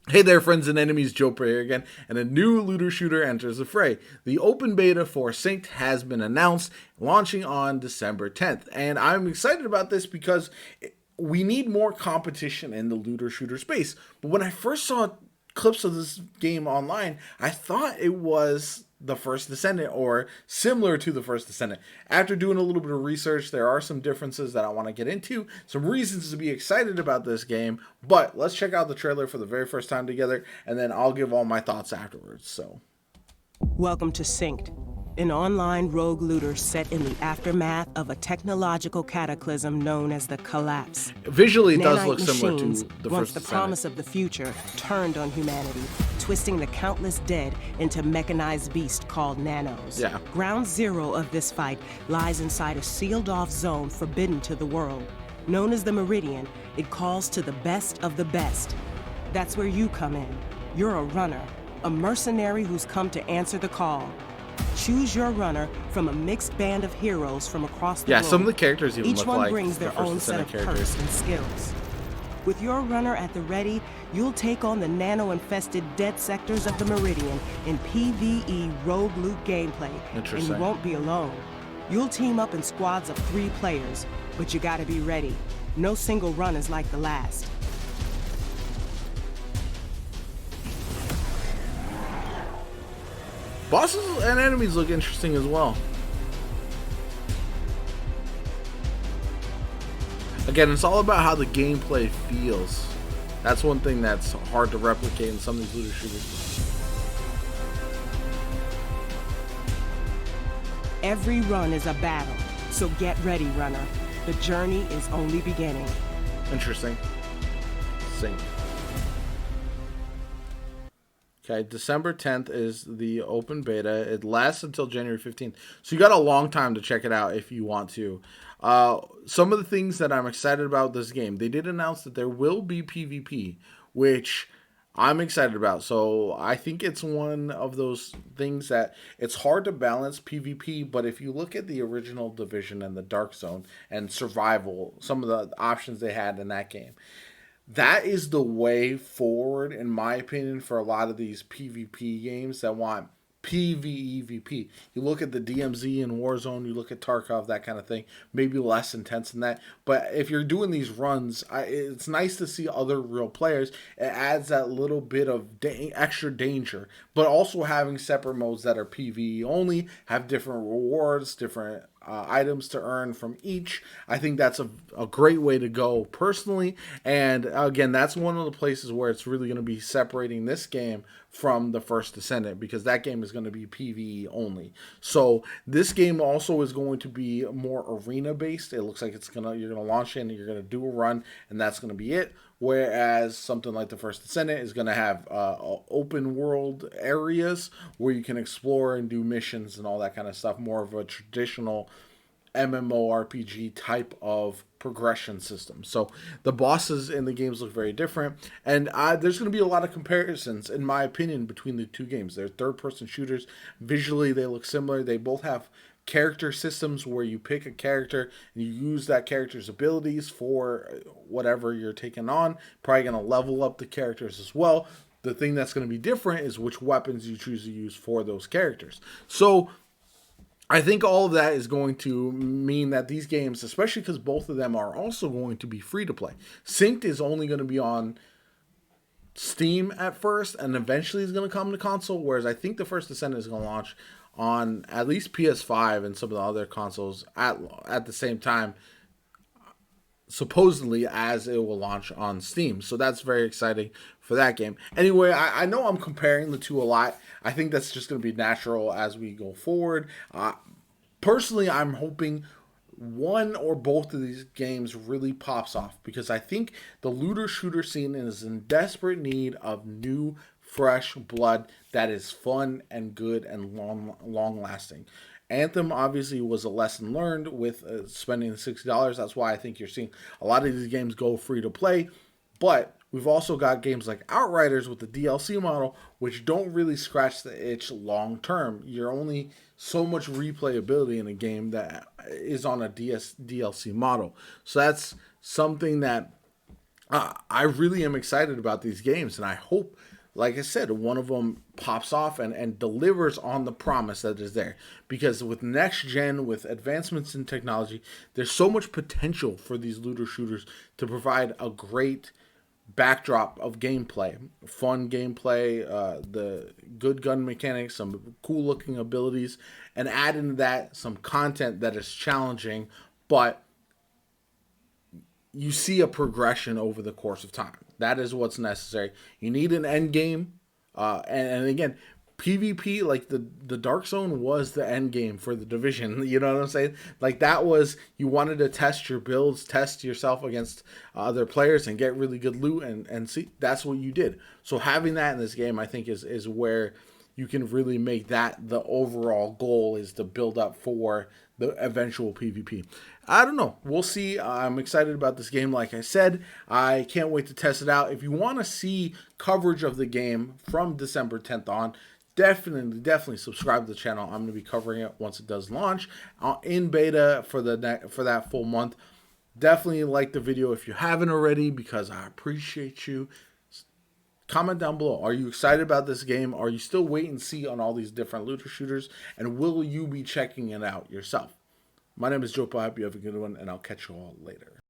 Hey there, friends and enemies, JoPaWrites here again, and a new looter shooter enters the fray. The open beta for Synced has been announced, launching on December 10th, and I'm excited about this because we need more competition in the looter shooter space. But when I first saw clips of this game online, I thought it was the First Descendant or similar to the First Descendant. After doing a little bit of research, there are some differences that I want to get into, some reasons to be excited about this game. But let's check out the trailer for the very first time together, and then I'll give all my thoughts afterwards. So, Welcome to Synced, an online rogue looter set in the aftermath of a technological cataclysm known as the Collapse. visually, it does Nanite look similar machines, to the once First the Descendant. promise of the future, turned on humanity, twisting the countless dead into mechanized beasts called nanos. Yeah. Ground zero of this fight lies inside a sealed-off zone forbidden to the world. Known as the Meridian, it calls to the best of the best. That's where you come in. You're a runner, a mercenary who's come to answer the call. Choose your runner from a mixed band of heroes from across the Yeah, globe. some of the characters even Each look one like brings the their First own set of Descendant characters. perks and skills. With your runner at the ready, you'll take on the nano-infested dead sectors of the Meridian in PvE rogue loot gameplay. And Interesting. you won't be alone. You'll team up in squads of 3 players, but you gotta be ready. No single run is like the last. Bosses and enemies look interesting as well. Again, it's all about how the gameplay feels. That's one thing that's hard to replicate in some of these looter shooters. Every run is a battle, so get ready, runner. The journey is only beginning. Interesting. Sync. Okay, December 10th is the open beta. It lasts until January 15th. So you got a long time to check it out if you want to. Some of the things that I'm excited about this game, they did announce that there will be PvP, which I'm excited about. So I think it's one of those things that it's hard to balance PvP, but if you look at the original Division and the Dark Zone and Survival, some of the options they had in that game, that is the way forward, in my opinion, for a lot of these PvP games that want PvEVP. You look at the DMZ and Warzone, you look at Tarkov, that kind of thing, maybe less intense than that. But if you're doing these runs, it's nice to see other real players. It adds that little bit of extra danger, but also having separate modes that are PvE only, have different rewards, different items to earn from each. I think that's a great way to go personally. And again, that's one of the places where it's really going to be separating this game from the First Descendant, because that game is going to be PvE only. So this game also is going to be more arena based. It looks like you're gonna launch in, you're gonna do a run, and that's going to be it. Whereas something like the First Descendant is going to have open world areas where you can explore and do missions and all that kind of stuff. More of a traditional MMORPG type of progression system. So the bosses in the games look very different, and there's going to be a lot of comparisons, in my opinion, between the two games. They're third-person shooters. Visually, they look similar. They both have character systems where you pick a character and you use that character's abilities for whatever you're taking on. Probably going to level up the characters as well. The thing that's going to be different is which weapons you choose to use for those characters. So I think all of that is going to mean that these games, especially because both of them are also going to be free to play. Synced is only going to be on Steam at first, and eventually is going to come to console, whereas I think the First Descendant is going to launch on at least PS5 and some of the other consoles at the same time, supposedly, as it will launch on Steam. So that's very exciting for that game. Anyway, I know I'm comparing the two a lot. I think that's just going to be natural as we go forward. Personally, I'm hoping one or both of these games really pops off, because I think the looter shooter scene is in desperate need of new, fresh blood that is fun and good and long lasting. Anthem obviously was a lesson learned with spending the $60. That's why I think you're seeing a lot of these games go free to play. But we've also got games like Outriders with the DLC model, which don't really scratch the itch long term. You're only so much replayability in a game that is on a DLC model. So that's something that I really am excited about these games, and I hope, like I said, one of them pops off and delivers on the promise that is there. Because with next gen, with advancements in technology, there's so much potential for these looter shooters to provide a great backdrop of gameplay, fun gameplay, the good gun mechanics, some cool looking abilities, and add into that some content that is challenging, but you see a progression over the course of time. That is what's necessary. You need an end game, and again, PvP, like the Dark Zone was the end game for the division. You know what I'm saying? Like that was, you wanted to test your builds, test yourself against other players, and get really good loot, and see, that's what you did. So having that in this game, I think, is where you can really make that the overall goal, is to build up for the eventual PvP. I don't know. We'll see. I'm excited about this game. Like I said, I can't wait to test it out. If you want to see coverage of the game from December 10th on, definitely subscribe to the channel. I'm going to be covering it once it does launch in beta for that full month. Definitely like the video if you haven't already, because I appreciate you. Comment down below. Are you excited about this game? Are you still wait and see on all these different looter shooters? And will you be checking it out yourself? My name is JoPaWrites. Hope you have a good one, and I'll catch you all later.